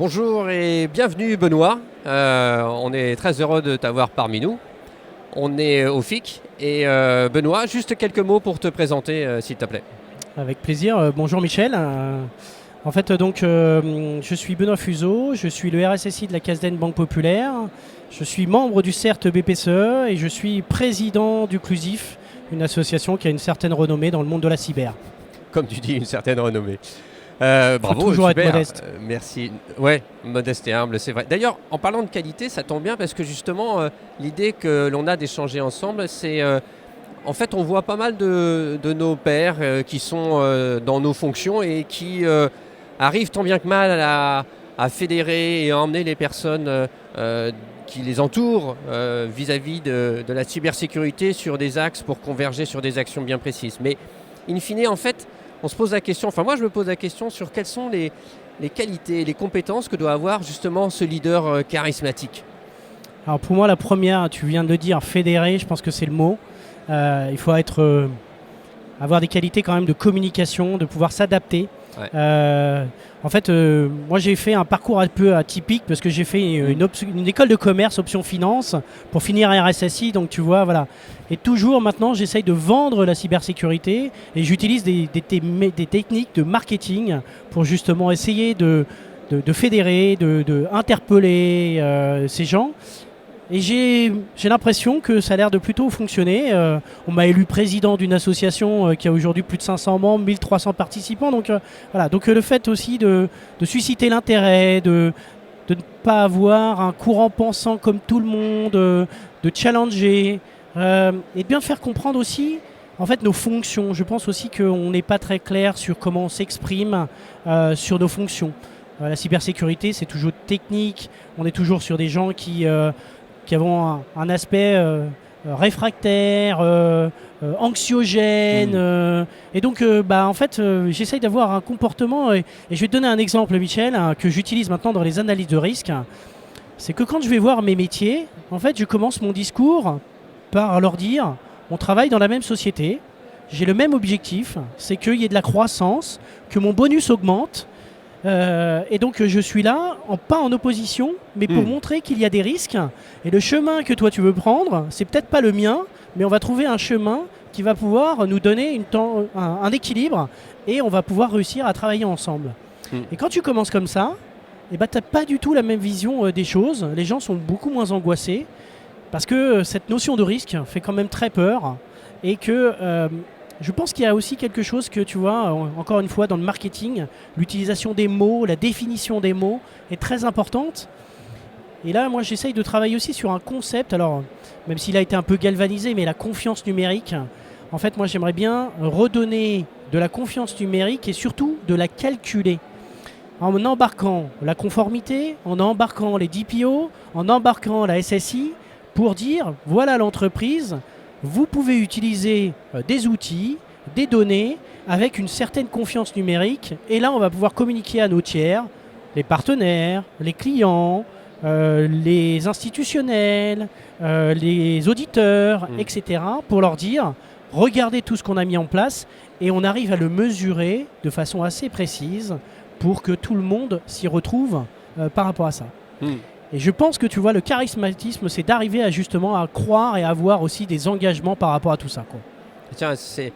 Bonjour et bienvenue Benoît, on est très heureux de t'avoir parmi nous. On est au FIC et Benoît, juste quelques mots pour te présenter s'il te plaît. Avec plaisir. Bonjour Michel. Je suis Benoît Fuseau, je suis le RSSI de la Casdin Banque Populaire, je suis membre du CERT BPCE et je suis président du CLUSIF, une association qui a une certaine renommée dans le monde de la cyber. Comme tu dis, une certaine renommée. Bravo, toujours super. être modeste. Merci. Ouais, modeste et humble, c'est vrai. D'ailleurs, en parlant de qualité, ça tombe bien parce que justement, l'idée que l'on a d'échanger ensemble, c'est en fait, on voit pas mal de nos pairs qui sont dans nos fonctions et qui arrivent tant bien que mal à fédérer et à emmener les personnes qui les entourent vis-à-vis de la cybersécurité sur des axes pour converger sur des actions bien précises. Mais in fine, en fait, on se pose la question, enfin moi je me pose la question sur quelles sont les qualités, les compétences que doit avoir justement ce leader charismatique. Alors pour moi, la première, tu viens de le dire, fédérer, je pense que c'est le mot. Il faut avoir des qualités quand même de communication, de pouvoir s'adapter. Ouais. Moi j'ai fait un parcours un peu atypique parce que j'ai fait une école de commerce option finance pour finir RSSI, donc tu vois, voilà. Et toujours maintenant j'essaye de vendre la cybersécurité et j'utilise des techniques de marketing pour justement essayer de fédérer, de interpeller ces gens. Et j'ai l'impression que ça a l'air de plutôt fonctionner. On m'a élu président d'une association qui a aujourd'hui plus de 500 membres, 1300 participants. Donc voilà. Donc le fait aussi de susciter l'intérêt, de ne pas avoir un courant pensant comme tout le monde, de challenger, et de bien faire comprendre aussi en fait nos fonctions. Je pense aussi qu'on n'est pas très clair sur comment on s'exprime sur nos fonctions. La cybersécurité, c'est toujours technique. On est toujours sur des gens qui avons un aspect réfractaire, anxiogène. Et donc, j'essaye d'avoir un comportement. Et je vais te donner un exemple, Michel, que j'utilise maintenant dans les analyses de risque. C'est que quand je vais voir mes métiers, en fait, je commence mon discours par leur dire on travaille dans la même société, j'ai le même objectif, c'est qu'il y ait de la croissance, que mon bonus augmente. Et donc je suis là, pas en opposition, mais pour montrer qu'il y a des risques. Et le chemin que toi tu veux prendre, c'est peut-être pas le mien, mais on va trouver un chemin qui va pouvoir nous donner un équilibre et on va pouvoir réussir à travailler ensemble. Et quand tu commences comme ça, tu n'as pas du tout la même vision des choses. Les gens sont beaucoup moins angoissés parce que cette notion de risque fait quand même très peur et que... je pense qu'il y a aussi quelque chose que tu vois, encore une fois, dans le marketing, l'utilisation des mots, la définition des mots est très importante. Et là, moi, j'essaye de travailler aussi sur un concept, alors, même s'il a été un peu galvanisé, mais la confiance numérique. En fait, moi, j'aimerais bien redonner de la confiance numérique et surtout de la calculer. En embarquant la conformité, en embarquant les DPO, en embarquant la SSI, pour dire, voilà l'entreprise... Vous pouvez utiliser des outils, des données, avec une certaine confiance numérique. Et là, on va pouvoir communiquer à nos tiers, les partenaires, les clients, les institutionnels, les auditeurs, etc. pour leur dire, regardez tout ce qu'on a mis en place. Et on arrive à le mesurer de façon assez précise pour que tout le monde s'y retrouve par rapport à ça. Et je pense que tu vois, le charismatisme, c'est d'arriver à justement à croire et à avoir aussi des engagements par rapport à tout ça, quoi. Tiens, c'est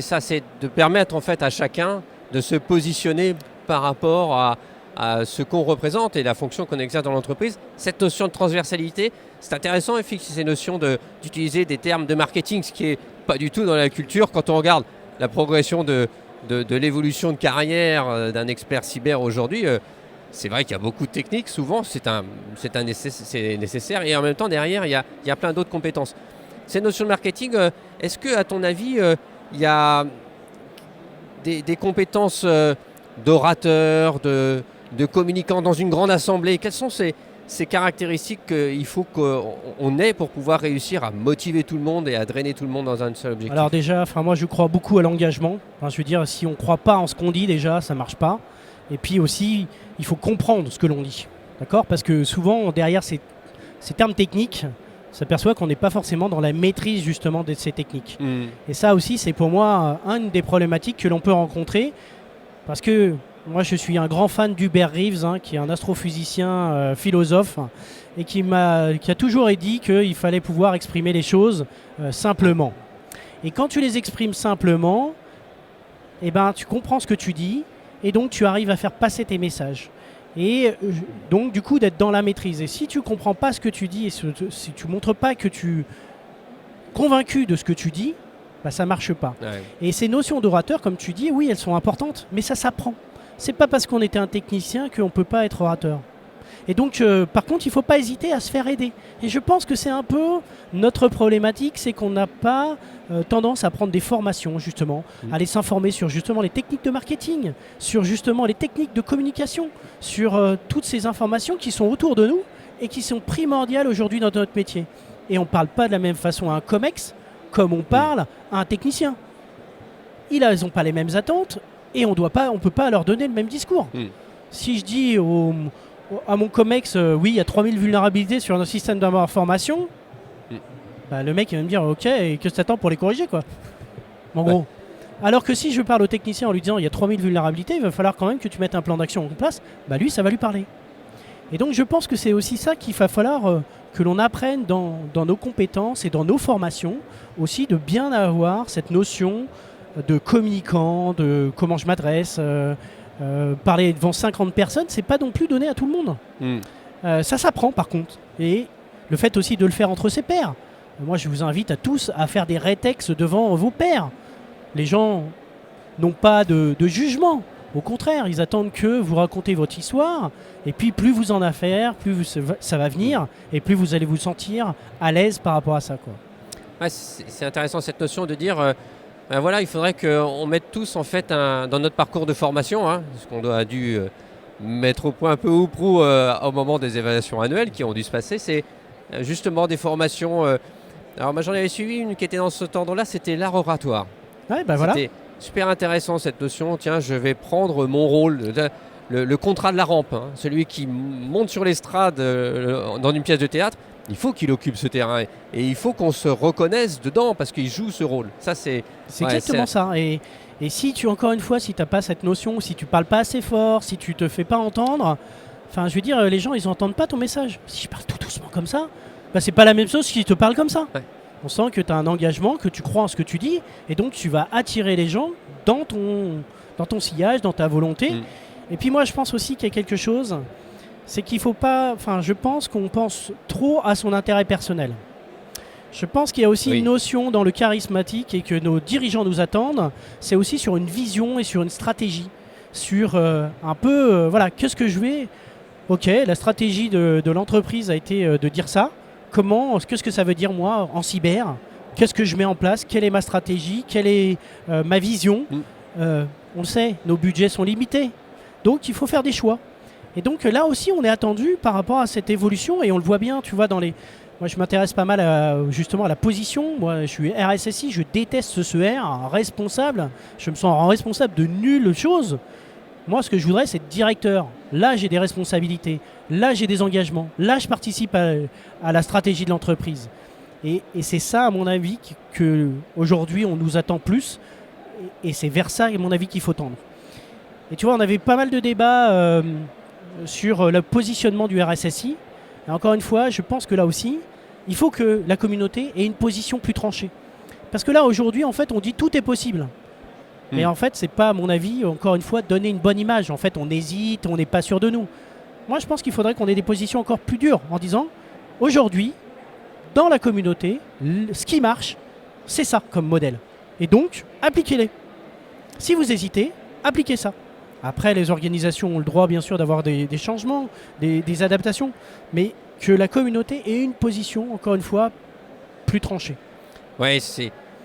ça, c'est de permettre en fait à chacun de se positionner par rapport à ce qu'on représente et la fonction qu'on exerce dans l'entreprise. Cette notion de transversalité, c'est intéressant et fixe ces notions d'utiliser des termes de marketing, ce qui n'est pas du tout dans la culture. Quand on regarde la progression de l'évolution de carrière d'un expert cyber aujourd'hui, c'est vrai qu'il y a beaucoup de techniques, souvent c'est nécessaire et en même temps derrière il y a plein d'autres compétences. Ces notions de marketing, est-ce que à ton avis il y a des compétences d'orateur, de communicant dans une grande assemblée? Quelles sont ces caractéristiques qu'il faut qu'on ait pour pouvoir réussir à motiver tout le monde et à drainer tout le monde dans un seul objectif? Alors déjà, moi je crois beaucoup à l'engagement. Je veux dire, si on ne croit pas en ce qu'on dit déjà, ça ne marche pas. Et puis aussi, il faut comprendre ce que l'on dit, d'accord ? Parce que souvent, derrière ces termes techniques, on s'aperçoit qu'on n'est pas forcément dans la maîtrise justement de ces techniques. Et ça aussi, c'est pour moi une des problématiques que l'on peut rencontrer. Parce que Moi, je suis un grand fan d'Hubert Reeves, qui est un astrophysicien, philosophe, et qui a toujours dit qu'il fallait pouvoir exprimer les choses simplement. Et quand tu les exprimes simplement, eh ben, tu comprends ce que tu dis, et donc tu arrives à faire passer tes messages. Et donc, du coup, d'être dans la maîtrise. Et si tu ne comprends pas ce que tu dis, et si tu ne montres pas que tu es convaincu de ce que tu dis, bah, ça ne marche pas. Ouais. Et ces notions d'orateur, comme tu dis, oui, elles sont importantes, mais ça s'apprend. C'est pas parce qu'on était un technicien qu'on ne peut pas être orateur. Et donc, par contre, il ne faut pas hésiter à se faire aider. Et je pense que c'est un peu notre problématique, c'est qu'on n'a pas tendance à prendre des formations, justement, à aller s'informer sur justement les techniques de marketing, sur justement les techniques de communication, sur toutes ces informations qui sont autour de nous et qui sont primordiales aujourd'hui dans notre métier. Et on ne parle pas de la même façon à un COMEX comme on parle à un technicien. Ils n'ont pas les mêmes attentes et on ne peut pas leur donner le même discours. Si je dis à mon COMEX, oui, il y a 3000 vulnérabilités sur nos systèmes d'information, bah, le mec il va me dire, ok, et que t'attends pour les corriger, quoi. En gros. Alors que si je parle au technicien en lui disant, il y a 3000 vulnérabilités, il va falloir quand même que tu mettes un plan d'action en place, bah lui, ça va lui parler. Et donc je pense que c'est aussi ça qu'il va falloir que l'on apprenne dans nos compétences et dans nos formations, aussi de bien avoir cette notion de communicant, de comment je m'adresse. Parler devant 50 personnes, c'est pas non plus donné à tout le monde. Ça s'apprend par contre. Et le fait aussi de le faire entre ses pairs. Moi, je vous invite à tous à faire des rétex devant vos pairs. Les gens n'ont pas de jugement. Au contraire, ils attendent que vous racontez votre histoire. Et puis, plus vous en avez à faire, plus ça va venir. Et plus vous allez vous sentir à l'aise par rapport à ça, quoi. Ouais, c'est intéressant cette notion de dire... voilà, il faudrait qu'on mette tous en fait dans notre parcours de formation, ce qu'on a dû mettre au point un peu ou prou au moment des évaluations annuelles qui ont dû se passer, c'est justement des formations. Alors moi j'en avais suivi une qui était dans ce ordre-là, c'était l'art oratoire. Ouais, bah voilà. C'était super intéressant cette notion, tiens, je vais prendre mon rôle, le contrat de la rampe, celui qui monte sur l'estrade dans une pièce de théâtre. Il faut qu'il occupe ce terrain et il faut qu'on se reconnaisse dedans parce qu'il joue ce rôle. Ça, c'est exactement ça. Et si encore une fois, si tu n'as pas cette notion, si tu parles pas assez fort, si tu te fais pas entendre, enfin, je veux dire, les gens, ils n'entendent pas ton message. Si je parle tout doucement comme ça, bah, c'est pas la même chose si je te parle comme ça. Ouais. On sent que tu as un engagement, que tu crois en ce que tu dis et donc tu vas attirer les gens dans ton sillage, dans ta volonté. Et puis moi, je pense aussi qu'il y a quelque chose... c'est qu'il faut pas... Enfin, je pense qu'on pense trop à son intérêt personnel. Je pense qu'il y a aussi une notion dans le charismatique et que nos dirigeants nous attendent, c'est aussi sur une vision et sur une stratégie. Sur un peu, voilà, qu'est-ce que je vais... Ok, la stratégie de l'entreprise a été de dire ça. Qu'est-ce que ça veut dire moi en cyber? Qu'est-ce que je mets en place? Quelle est ma stratégie? Quelle est ma vision? On le sait, nos budgets sont limités. Donc il faut faire des choix. Et donc là aussi, on est attendu par rapport à cette évolution et on le voit bien, tu vois, Moi, je m'intéresse pas mal justement à la position. Moi, je suis RSSI, je déteste ce R, responsable. Je me sens responsable de nulle chose. Moi, ce que je voudrais, c'est être directeur. Là, j'ai des responsabilités. Là, j'ai des engagements. Là, je participe à la stratégie de l'entreprise. Et c'est ça, à mon avis, qu'aujourd'hui, on nous attend plus. Et c'est vers ça, à mon avis, qu'il faut tendre. Et tu vois, on avait pas mal de débats... sur le positionnement du RSSI. Et encore une fois, je pense que là aussi, il faut que la communauté ait une position plus tranchée. Parce que là, aujourd'hui, en fait, on dit tout est possible. Mais en fait, c'est pas, à mon avis, encore une fois, donner une bonne image. En fait, on hésite, on n'est pas sûr de nous. Moi, je pense qu'il faudrait qu'on ait des positions encore plus dures en disant, aujourd'hui, dans la communauté, ce qui marche, c'est ça comme modèle. Et donc, appliquez-les. Si vous hésitez, appliquez ça. Après, les organisations ont le droit, bien sûr, d'avoir des changements, des adaptations, mais que la communauté ait une position, encore une fois, plus tranchée. Oui,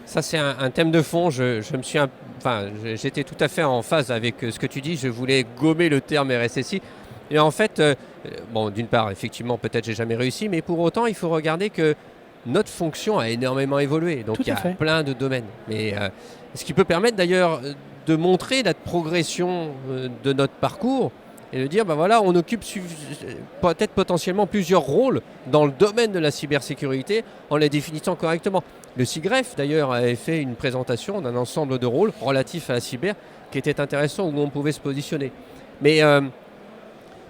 ça c'est un thème de fond. J'étais tout à fait en phase avec ce que tu dis. Je voulais gommer le terme RSSI. Et en fait, d'une part, effectivement, peut-être j'ai jamais réussi, mais pour autant, il faut regarder que notre fonction a énormément évolué. Donc il y a plein de domaines. Mais ce qui peut permettre d'ailleurs de montrer la progression de notre parcours et de dire, voilà, on occupe peut-être potentiellement plusieurs rôles dans le domaine de la cybersécurité en les définissant correctement. Le CIGREF, d'ailleurs, avait fait une présentation d'un ensemble de rôles relatifs à la cyber qui était intéressant, où on pouvait se positionner. Mais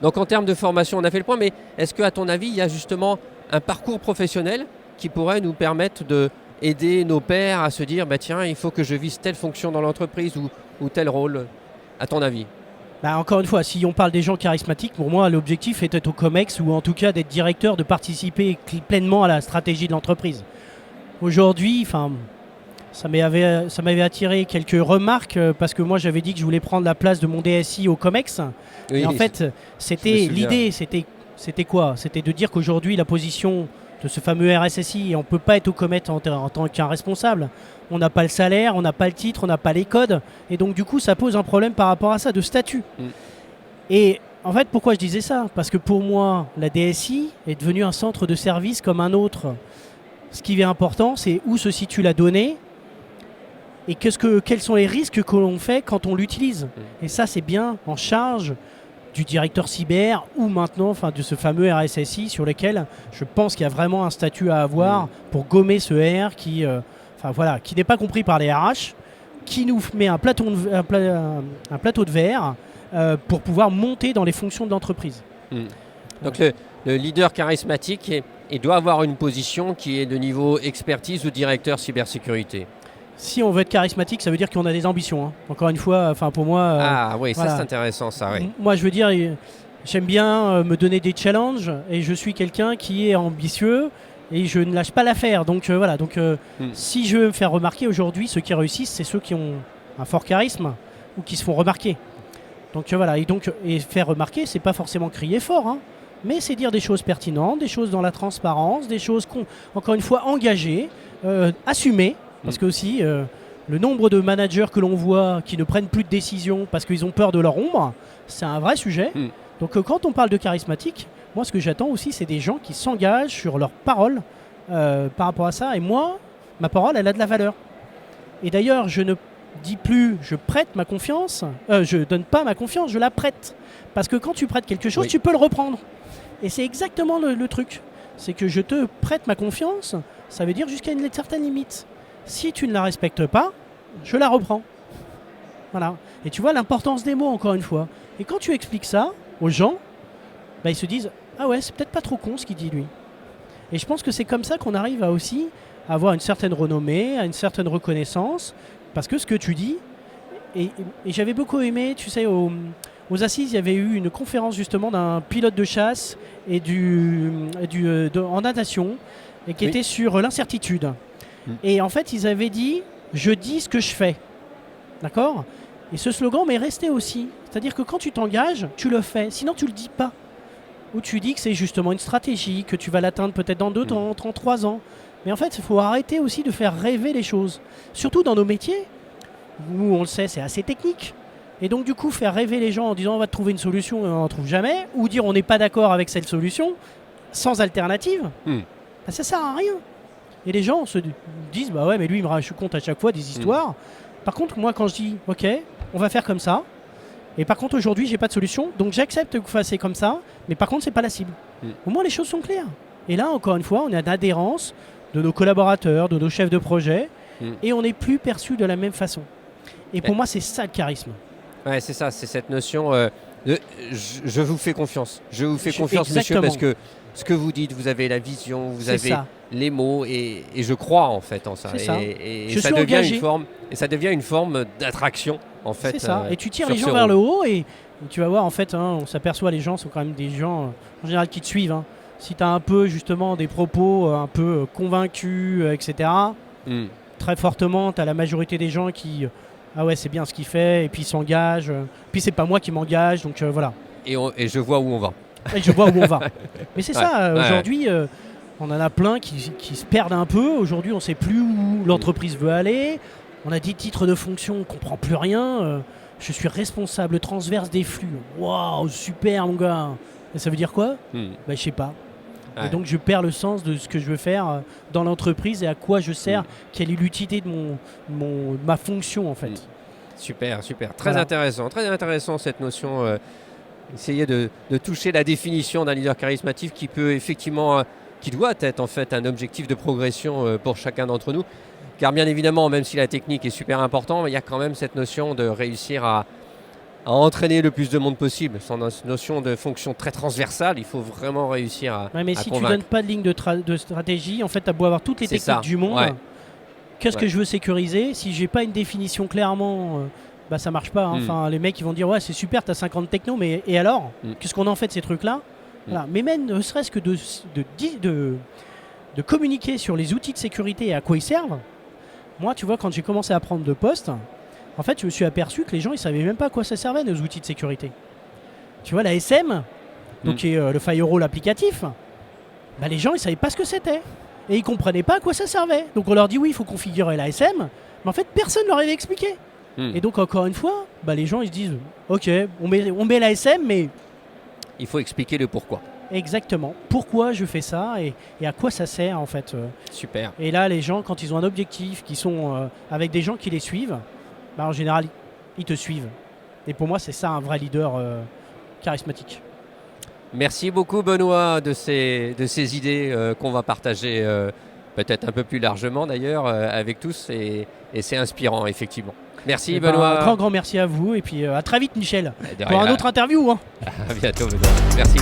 donc en termes de formation, on a fait le point, mais est-ce qu'à ton avis, il y a justement un parcours professionnel qui pourrait nous permettre d'aider nos pairs à se dire, tiens, il faut que je vise telle fonction dans l'entreprise ou tel rôle, à ton avis? Encore une fois, si on parle des gens charismatiques, pour moi, l'objectif est d'être au COMEX ou en tout cas d'être directeur, de participer pleinement à la stratégie de l'entreprise. Aujourd'hui, ça m'avait attiré quelques remarques parce que moi, j'avais dit que je voulais prendre la place de mon DSI au COMEX. Oui, et en fait, l'idée, c'était quoi? C'était de dire qu'aujourd'hui, la position de ce fameux RSSI, on ne peut pas être au COMEX en tant qu'un responsable. On n'a pas le salaire, on n'a pas le titre, on n'a pas les codes. Et donc, du coup, ça pose un problème par rapport à ça, de statut. Et en fait, pourquoi je disais ça? Parce que pour moi, la DSI est devenue un centre de service comme un autre. Ce qui est important, c'est où se situe la donnée et quels sont les risques que l'on fait quand on l'utilise. Et ça, c'est bien en charge du directeur cyber ou maintenant de ce fameux RSSI sur lequel je pense qu'il y a vraiment un statut à avoir pour gommer ce R qui n'est pas compris par les RH, qui nous met un plateau de verre pour pouvoir monter dans les fonctions de l'entreprise. Donc le leader charismatique, il doit avoir une position qui est de niveau expertise ou directeur cybersécurité. Si on veut être charismatique, ça veut dire qu'on a des ambitions. Hein. Encore une fois, pour moi... Ah oui, ça c'est intéressant ça, oui. Moi je veux dire, j'aime bien me donner des challenges et je suis quelqu'un qui est ambitieux et je ne lâche pas l'affaire. Donc si je veux me faire remarquer aujourd'hui, ceux qui réussissent, c'est ceux qui ont un fort charisme ou qui se font remarquer. Donc et faire remarquer, c'est pas forcément crier fort, hein, mais c'est dire des choses pertinentes, des choses dans la transparence, des choses encore une fois engagées, assumées. Parce que aussi, le nombre de managers que l'on voit qui ne prennent plus de décisions parce qu'ils ont peur de leur ombre, c'est un vrai sujet. Donc quand on parle de charismatique, moi ce que j'attends aussi, c'est des gens qui s'engagent sur leurs paroles par rapport à ça. Et moi, ma parole, elle a de la valeur. Et d'ailleurs, je ne dis plus je prête ma confiance, je donne pas ma confiance, je la prête. Parce que quand tu prêtes quelque chose, tu peux le reprendre. Et c'est exactement le truc. C'est que je te prête ma confiance, ça veut dire jusqu'à une certaine limite. Si tu ne la respectes pas, je la reprends. Voilà. Et tu vois l'importance des mots, encore une fois. Et quand tu expliques ça aux gens, ils se disent « Ah ouais, c'est peut-être pas trop con ce qu'il dit lui ». Et je pense que c'est comme ça qu'on arrive à aussi avoir une certaine renommée, à une certaine reconnaissance. Parce que ce que tu dis, et j'avais beaucoup aimé, tu sais, aux Assises, il y avait eu une conférence justement d'un pilote de chasse et en natation, et qui était sur l'incertitude. Et en fait, ils avaient dit « Je dis ce que je fais ». D'accord ? Et ce slogan m'est resté aussi. C'est-à-dire que quand tu t'engages, tu le fais. Sinon, tu ne le dis pas. Ou tu dis que c'est justement une stratégie, que tu vas l'atteindre peut-être dans 2 ans, 3 ans. Mais en fait, il faut arrêter aussi de faire rêver les choses. Surtout dans nos métiers, où on le sait, c'est assez technique. Et donc, du coup, faire rêver les gens en disant « On va te trouver une solution » et on n'en trouve jamais. Ou dire « On n'est pas d'accord avec cette solution » sans alternative, ça ne sert à rien. Et les gens se disent, bah ouais, mais lui, il me raconte à chaque fois des histoires. Par contre, moi, quand je dis, ok, on va faire comme ça, et par contre, aujourd'hui, j'ai pas de solution, donc j'accepte que vous fassiez comme ça, mais par contre, c'est pas la cible. Au moins, les choses sont claires. Et là, encore une fois, on a d'adhérence de nos collaborateurs, de nos chefs de projet, et on n'est plus perçu de la même façon. Et pour moi, c'est ça le charisme. Ouais, c'est ça, c'est cette notion de je vous fais confiance. Je vous fais confiance, monsieur, parce que ce que vous dites, vous avez la vision, vous avez les mots, et je crois en fait en ça. Et ça devient une forme d'attraction en fait. C'est ça. Et tu tires les gens vers le haut et tu vas voir en fait, on s'aperçoit les gens sont quand même des gens en général qui te suivent. Hein. Si tu as un peu justement des propos un peu convaincus, etc. Très fortement, tu as la majorité des gens qui ah ouais, c'est bien ce qu'il fait, et puis il s'engage. Puis c'est pas moi qui m'engage, donc voilà. Et je vois où on va. Et je vois où on va. Mais c'est ça, aujourd'hui, on en a plein qui se perdent un peu. Aujourd'hui, on ne sait plus où l'entreprise veut aller. On a des titres de fonction, on ne comprend plus rien. Je suis responsable transverse des flux. Waouh, super mon gars. Et ça veut dire quoi ? Je sais pas. Et donc je perds le sens de ce que je veux faire dans l'entreprise et à quoi je sers, quelle est l'utilité de ma fonction en fait. Super. Très intéressant cette notion. Essayer de toucher la définition d'un leader charismatique qui peut effectivement qui doit être en fait un objectif de progression pour chacun d'entre nous. Car bien évidemment, même si la technique est super importante, il y a quand même cette notion de réussir à entraîner le plus de monde possible. Sans notion de fonction très transversale, il faut vraiment réussir à Ouais, mais si tu convaincre. donnes pas de ligne de stratégie, en fait, tu as beau avoir toutes les C'est techniques ça, du monde. ouais. Qu'est-ce que Ouais. je veux sécuriser? Si j'ai pas une définition clairement, bah ça marche pas. Hein. Enfin, les mecs ils vont dire ouais c'est super, t'as 50 techno, mais et alors? Qu'est-ce qu'on en fait de ces trucs-là? Voilà. Mais même ne serait-ce que de communiquer sur les outils de sécurité et à quoi ils servent. Moi, tu vois, quand j'ai commencé à prendre de poste, en fait, je me suis aperçu que les gens ils savaient même pas à quoi ça servait nos outils de sécurité. Tu vois, la SM, donc qui est le firewall applicatif, bah, les gens ils savaient pas ce que c'était. Et ils comprenaient pas à quoi ça servait. Donc on leur dit oui, il faut configurer la SM, mais en fait personne leur avait expliqué. Et donc encore une fois, bah, les gens ils se disent ok, on met la SM, mais Il faut expliquer le pourquoi. exactement pourquoi je fais ça et à quoi ça sert en fait. Super. Et là les gens quand ils ont un objectif, qui sont avec des gens qui les suivent, bah, en général ils te suivent. Et pour moi c'est ça un vrai leader charismatique. Merci beaucoup Benoît de ces idées qu'on va partager peut-être un peu plus largement d'ailleurs avec tous et c'est inspirant effectivement. Merci Et ben, Benoît. un grand merci à vous et puis à très vite Michel De pour rien. un autre interview. Hein. À bientôt Benoît. Merci.